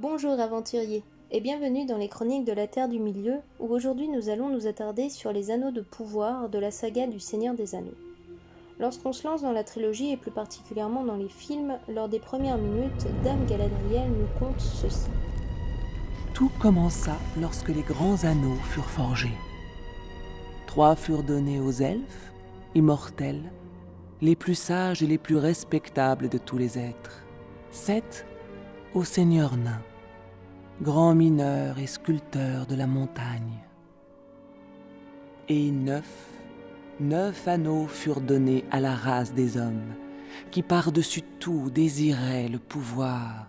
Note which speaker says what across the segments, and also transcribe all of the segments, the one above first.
Speaker 1: Bonjour aventuriers, et bienvenue dans les Chroniques de la Terre du Milieu, où aujourd'hui nous allons nous attarder sur les anneaux de pouvoir de la saga du Seigneur des Anneaux. Lorsqu'on se lance dans la trilogie, et plus particulièrement dans les films, lors des premières minutes, Dame Galadriel nous conte ceci.
Speaker 2: Tout commença lorsque les grands anneaux furent forgés. 3 furent donnés aux elfes, immortels, les plus sages et les plus respectables de tous les êtres. 7 aux seigneurs nains, grands mineurs et sculpteurs de la montagne. Et 9 anneaux furent donnés à la race des hommes, qui par-dessus tout désiraient le pouvoir.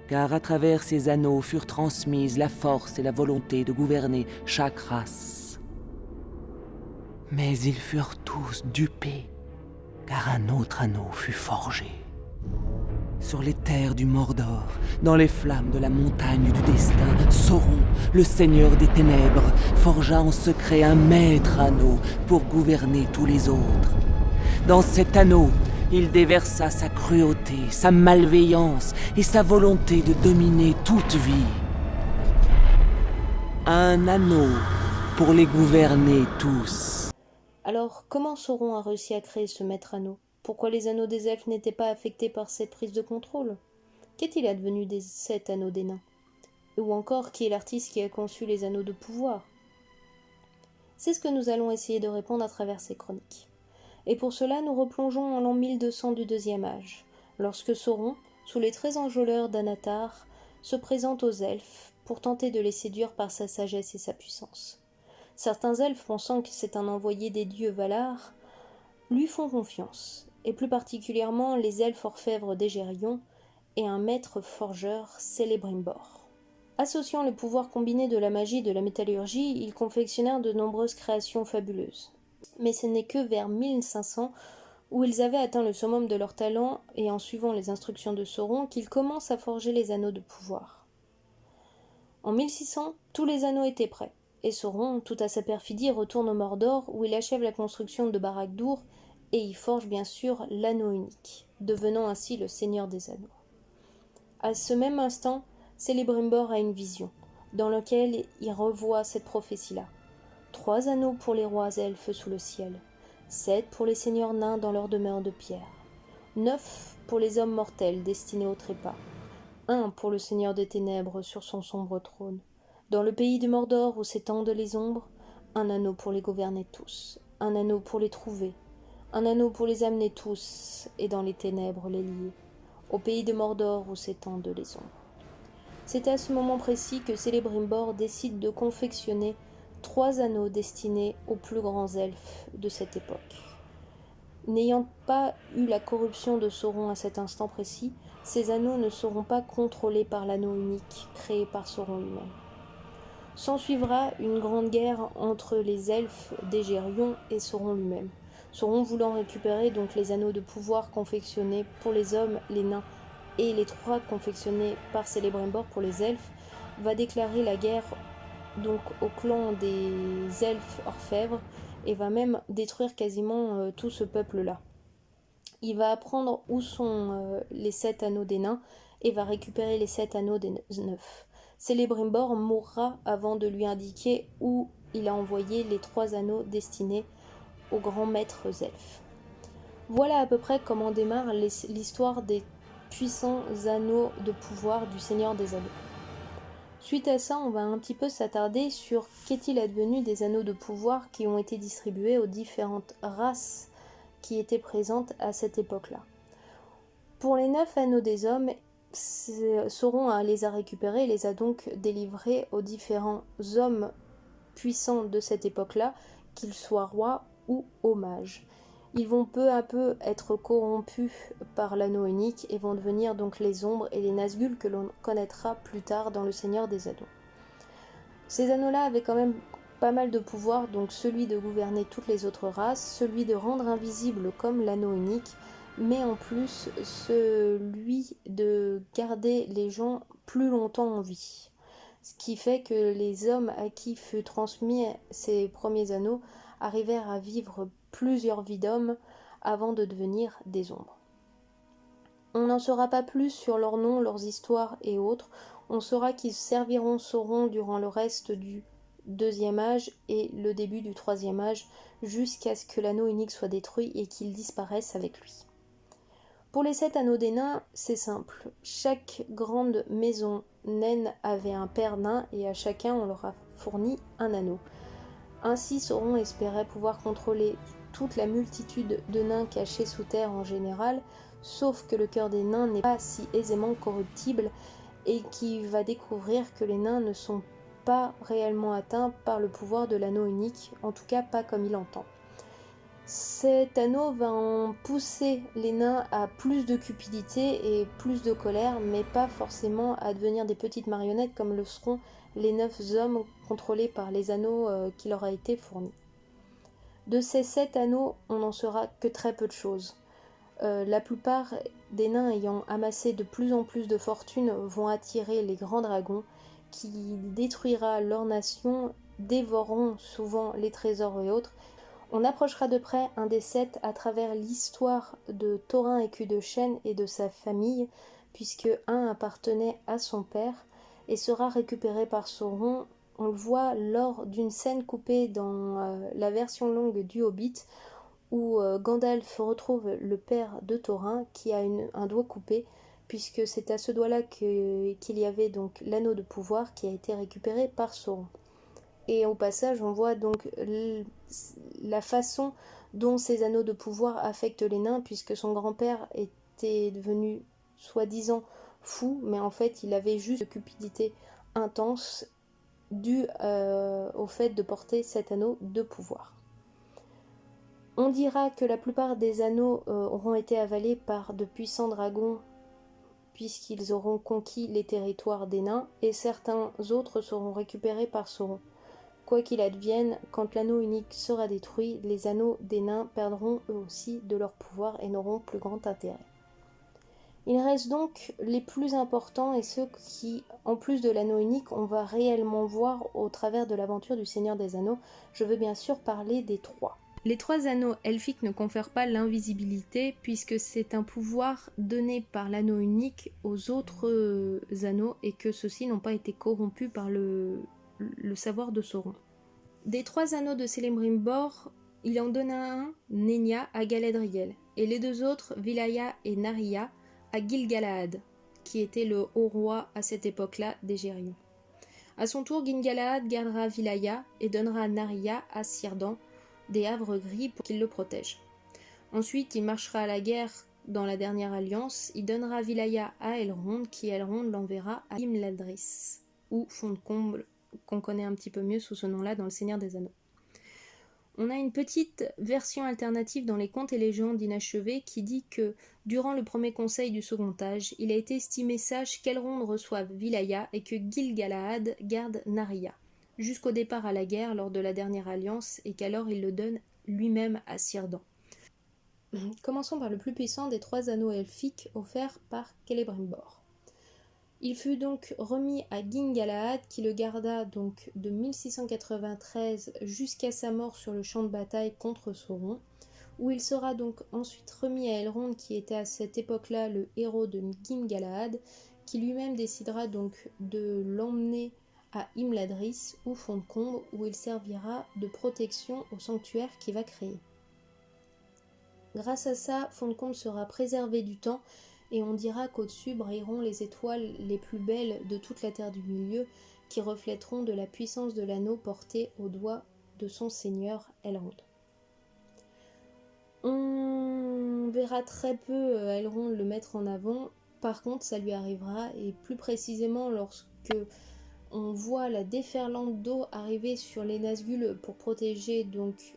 Speaker 2: Car à travers ces anneaux furent transmises la force et la volonté de gouverner chaque race. Mais ils furent tous dupés, car un autre anneau fut forgé. Sur les terres du Mordor, dans les flammes de la montagne du destin, Sauron, le seigneur des ténèbres, forgea en secret un maître anneau pour gouverner tous les autres. Dans cet anneau, il déversa sa cruauté, sa malveillance et sa volonté de dominer toute vie. Un anneau pour les gouverner tous.
Speaker 1: Alors, comment Sauron a réussi à créer ce maître anneau ? Pourquoi les anneaux des elfes n'étaient pas affectés par cette prise de contrôle ? Qu'est-il advenu des 7 anneaux des nains ? Ou encore, qui est l'artiste qui a conçu les anneaux de pouvoir ? C'est ce que nous allons essayer de répondre à travers ces chroniques. Et pour cela, nous replongeons en l'an 1200 du Deuxième Âge, lorsque Sauron, sous les traits enjôleurs d'Anatar, se présente aux elfes pour tenter de les séduire par sa sagesse et sa puissance. Certains elfes, pensant que c'est un envoyé des dieux Valar, lui font confiance, et plus particulièrement les elfes orfèvres d'Égérion et un maître forgeur, Celebrimbor. Associant les pouvoirs combinés de la magie et de la métallurgie, ils confectionnèrent de nombreuses créations fabuleuses. Mais ce n'est que vers 1500, où ils avaient atteint le summum de leur talent, et en suivant les instructions de Sauron, qu'ils commencent à forger les anneaux de pouvoir. En 1600, tous les anneaux étaient prêts, et Sauron, tout à sa perfidie, retourne au Mordor, où il achève la construction de Barad-dûr, et y forge bien sûr l'anneau unique, devenant ainsi le Seigneur des Anneaux. À ce même instant, Celebrimbor a une vision, dans laquelle il revoit cette prophétie-là. 3 anneaux pour les rois elfes sous le ciel, 7 pour les seigneurs nains dans leur demeure de pierre, 9 pour les hommes mortels destinés au trépas, 1 pour le seigneur des ténèbres sur son sombre trône. Dans le pays du Mordor où s'étendent les ombres, un anneau pour les gouverner tous, un anneau pour les trouver, un anneau pour les amener tous, et dans les ténèbres les lier, au pays de Mordor où s'étendent les ombres. C'est à ce moment précis que Celebrimbor décide de confectionner 3 anneaux destinés aux plus grands elfes de cette époque. N'ayant pas eu la corruption de Sauron à cet instant précis, ces anneaux ne seront pas contrôlés par l'anneau unique créé par Sauron lui-même. S'ensuivra une grande guerre entre les elfes d'Égérion et Sauron lui-même. Sauron voulant récupérer donc les anneaux de pouvoir confectionnés pour les hommes, les nains, et les 3 confectionnés par Celebrimbor pour les elfes, va déclarer la guerre donc au clan des elfes orfèvres et va même détruire quasiment tout ce peuple-là. Il va apprendre où sont les 7 anneaux des nains et va récupérer les 7 anneaux des 9. Celebrimbor mourra avant de lui indiquer où il a envoyé les 3 anneaux destinés aux grands maîtres elfes. Voilà à peu près comment démarre l'histoire des puissants anneaux de pouvoir du Seigneur des Anneaux. Suite à ça, on va un petit peu s'attarder sur qu'est-il advenu des anneaux de pouvoir qui ont été distribués aux différentes races qui étaient présentes à cette époque-là. Pour les 9 anneaux des hommes, Sauron les a récupérés et les a donc délivrés aux différents hommes puissants de cette époque-là, qu'ils soient rois ou aux mages. Ils vont peu à peu être corrompus par l'anneau unique et vont devenir donc les ombres et les Nazgûl que l'on connaîtra plus tard dans le Seigneur des Anneaux. Ces anneaux-là avaient quand même pas mal de pouvoir, donc celui de gouverner toutes les autres races, celui de rendre invisible comme l'anneau unique, mais en plus celui de garder les gens plus longtemps en vie. Ce qui fait que les hommes à qui fut transmis ces premiers anneaux arrivèrent à vivre plusieurs vies d'hommes avant de devenir des ombres. On n'en saura pas plus sur leurs noms, leurs histoires et autres. On saura qu'ils serviront Sauron durant le reste du deuxième âge et le début du troisième âge, jusqu'à ce que l'anneau unique soit détruit et qu'il disparaisse avec lui. Pour les 7 anneaux des nains, c'est simple. Chaque grande maison naine avait un père nain et à chacun on leur a fourni un anneau. Ainsi Sauron espérait pouvoir contrôler toute la multitude de nains cachés sous terre en général, sauf que le cœur des nains n'est pas si aisément corruptible et qui va découvrir que les nains ne sont pas réellement atteints par le pouvoir de l'anneau unique, en tout cas pas comme il entend. Cet anneau va en pousser les nains à plus de cupidité et plus de colère, mais pas forcément à devenir des petites marionnettes comme le seront les 9 hommes contrôlés par les anneaux qui leur a été fournis. De ces 7 anneaux, on n'en saura que très peu de choses. La plupart des nains ayant amassé de plus en plus de fortune vont attirer les grands dragons qui détruira leur nation, dévoreront souvent les trésors et autres. On approchera de près un des 7 à travers l'histoire de Thorin écu de Chêne et de sa famille, puisque un appartenait à son père et sera récupéré par Sauron. On le voit lors d'une scène coupée dans la version longue du Hobbit, où Gandalf retrouve le père de Thorin qui a un doigt coupé, puisque c'est à ce doigt-là qu'il y avait donc l'anneau de pouvoir qui a été récupéré par Sauron. Et au passage, on voit donc la façon dont ces anneaux de pouvoir affectent les nains, puisque son grand-père était devenu soi-disant fou, mais en fait il avait juste une cupidité intense due au fait de porter cet anneau de pouvoir. On dira que la plupart des anneaux auront été avalés par de puissants dragons, puisqu'ils auront conquis les territoires des nains, et certains autres seront récupérés par Sauron. Quoi qu'il advienne, quand l'anneau unique sera détruit, les anneaux des nains perdront eux aussi de leur pouvoir et n'auront plus grand intérêt. Il reste donc les plus importants et ceux qui, en plus de l'anneau unique, on va réellement voir au travers de l'aventure du Seigneur des Anneaux. Je veux bien sûr parler des 3. Les 3 anneaux elfiques ne confèrent pas l'invisibilité, puisque c'est un pouvoir donné par l'anneau unique aux autres anneaux et que ceux-ci n'ont pas été corrompus par le savoir de Sauron. Des 3 anneaux de Celebrimbor, il en donna un, Nenya, à Galadriel, et les 2 autres, Vilaya et Narya, à Gil-galad, qui était le haut roi à cette époque-là des Gérions. À son tour, Gil-galad gardera Vilaya et donnera Narya à Círdan, des Havres Gris, pour qu'il le protège. Ensuite, il marchera à la guerre dans la dernière alliance, il donnera Vilaya à Elrond, qui Elrond l'enverra à Imladris, ou Fond de Comble, qu'on connaît un petit peu mieux sous ce nom-là dans le Seigneur des Anneaux. On a une petite version alternative dans les contes et légendes inachevées qui dit que, durant le premier conseil du second âge, il a été estimé sage qu'Elrond reçoive Vilaya et que Gil-galad garde Narya, jusqu'au départ à la guerre lors de la dernière alliance, et qu'alors il le donne lui-même à Círdan. Commençons par le plus puissant des 3 anneaux elfiques offerts par Celebrimbor. Il fut donc remis à Gil-galad qui le garda donc de 1693 jusqu'à sa mort sur le champ de bataille contre Sauron, où il sera donc ensuite remis à Elrond qui était à cette époque-là le héros de Gil-galad, qui lui-même décidera donc de l'emmener à Imladris ou Fond de Combe, où il servira de protection au sanctuaire qu'il va créer. Grâce à ça, Fond de Combe sera préservé du temps, et on dira qu'au-dessus brilleront les étoiles les plus belles de toute la terre du milieu, qui reflèteront de la puissance de l'anneau porté au doigt de son seigneur Elrond. On verra très peu Elrond le mettre en avant, par contre ça lui arrivera, et plus précisément lorsque on voit la déferlante d'eau arriver sur les Nazgûl pour protéger donc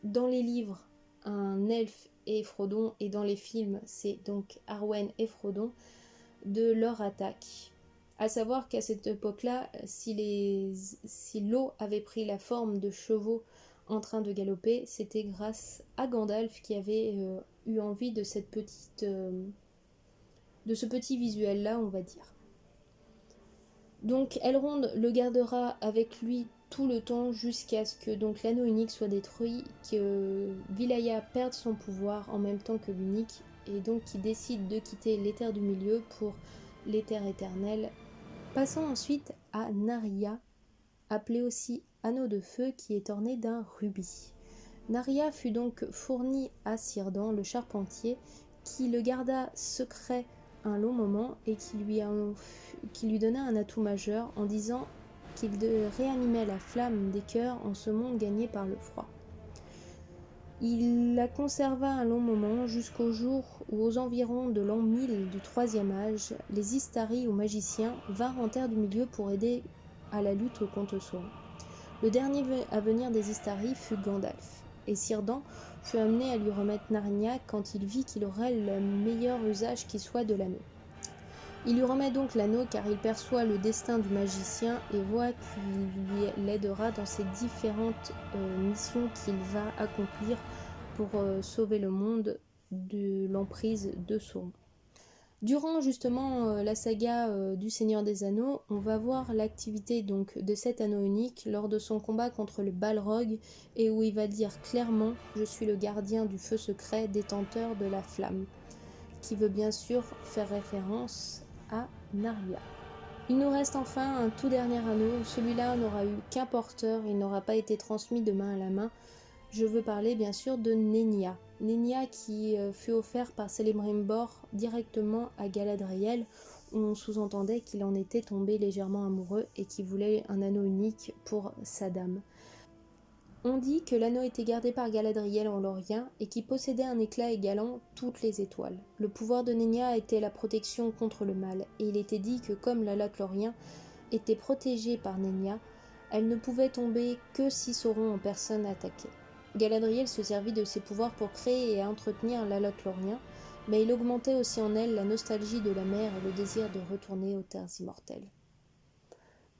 Speaker 1: dans les livres un elfe et Frodon, et dans les films c'est donc Arwen et Frodon, de leur attaque. À savoir qu'à cette époque-là, si l'eau avait pris la forme de chevaux en train de galoper, c'était grâce à Gandalf qui avait eu envie de ce petit visuel-là, on va dire. Donc Elrond le gardera avec lui tout le temps jusqu'à ce que donc l'anneau unique soit détruit, que Vilaya perde son pouvoir en même temps que l'unique et donc qui décide de quitter les terres du milieu pour les terres éternelles. Passons ensuite à Narya, appelé aussi anneau de feu, qui est orné d'un rubis. Narya fut donc fourni à Círdan, le charpentier, qui le garda secret un long moment et qui lui donna un atout majeur en disant qu'il réanimait la flamme des cœurs en ce monde gagné par le froid. Il la conserva un long moment jusqu'au jour où, aux environs de l'an 1000 du troisième âge, les Istari ou magiciens vinrent en terre du milieu pour aider à la lutte contre Sauron. Le dernier à venir des Istari fut Gandalf, et Círdan fut amené à lui remettre Narnia quand il vit qu'il aurait le meilleur usage qui soit de l'anneau. Il lui remet donc l'anneau car il perçoit le destin du magicien et voit qu'il l'aidera dans ses différentes missions qu'il va accomplir pour sauver le monde de l'emprise de Sauron. Durant justement la saga du Seigneur des Anneaux, on va voir l'activité donc de cet anneau unique lors de son combat contre le Balrog et où il va dire clairement « Je suis le gardien du feu secret, détenteur de la flamme », qui veut bien sûr faire référence à Narya. Il nous reste enfin un tout dernier anneau, celui-là n'aura eu qu'un porteur, il n'aura pas été transmis de main à la main. Je veux parler bien sûr de Nenya. Nenya qui fut offert par Celebrimbor directement à Galadriel, où on sous-entendait qu'il en était tombé légèrement amoureux et qu'il voulait un anneau unique pour sa dame. On dit que l'anneau était gardé par Galadriel en Lorien et qui possédait un éclat égalant toutes les étoiles. Le pouvoir de Nenya était la protection contre le mal, et il était dit que comme la latte Lorien était protégée par Nenya, elle ne pouvait tomber que si Sauron en personne attaquait. Galadriel se servit de ses pouvoirs pour créer et entretenir la latte Lorien, mais il augmentait aussi en elle la nostalgie de la mer et le désir de retourner aux terres immortelles.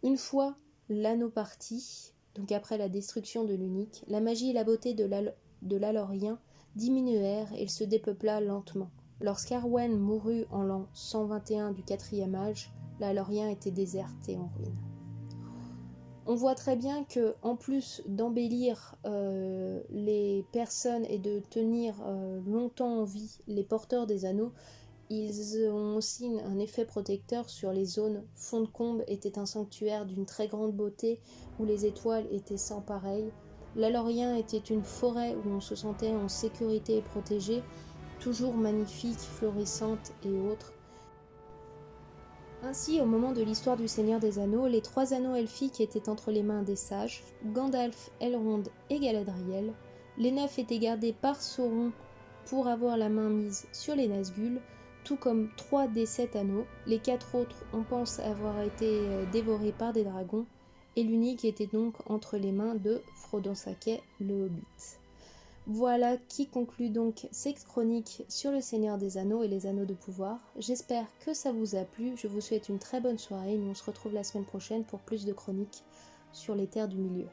Speaker 1: Une fois l'anneau parti, donc après la destruction de l'unique, la magie et la beauté de l'Alorien diminuèrent et il se dépeupla lentement. Lorsqu'Arwen mourut en l'an 121 du 4e âge, l'Alorien était déserte et en ruine. On voit très bien que, en plus d'embellir les personnes et de tenir longtemps en vie les porteurs des anneaux, ils ont aussi un effet protecteur sur les zones. Fond-de-Combe était un sanctuaire d'une très grande beauté où les étoiles étaient sans pareil. L'Alorien était une forêt où on se sentait en sécurité et protégé, toujours magnifique, florissante et autres. Ainsi, au moment de l'histoire du Seigneur des Anneaux, les 3 anneaux elfiques étaient entre les mains des sages, Gandalf, Elrond et Galadriel. Les 9 étaient gardés par Sauron pour avoir la main mise sur les Nazgûl, tout comme 3 des 7 anneaux. Les 4 autres, on pense avoir été dévorés par des dragons, et l'unique était donc entre les mains de Frodon Sake, le Hobbit. Voilà qui conclut donc cette chronique sur le Seigneur des Anneaux et les Anneaux de pouvoir. J'espère que ça vous a plu, je vous souhaite une très bonne soirée, nous on se retrouve la semaine prochaine pour plus de chroniques sur les terres du milieu.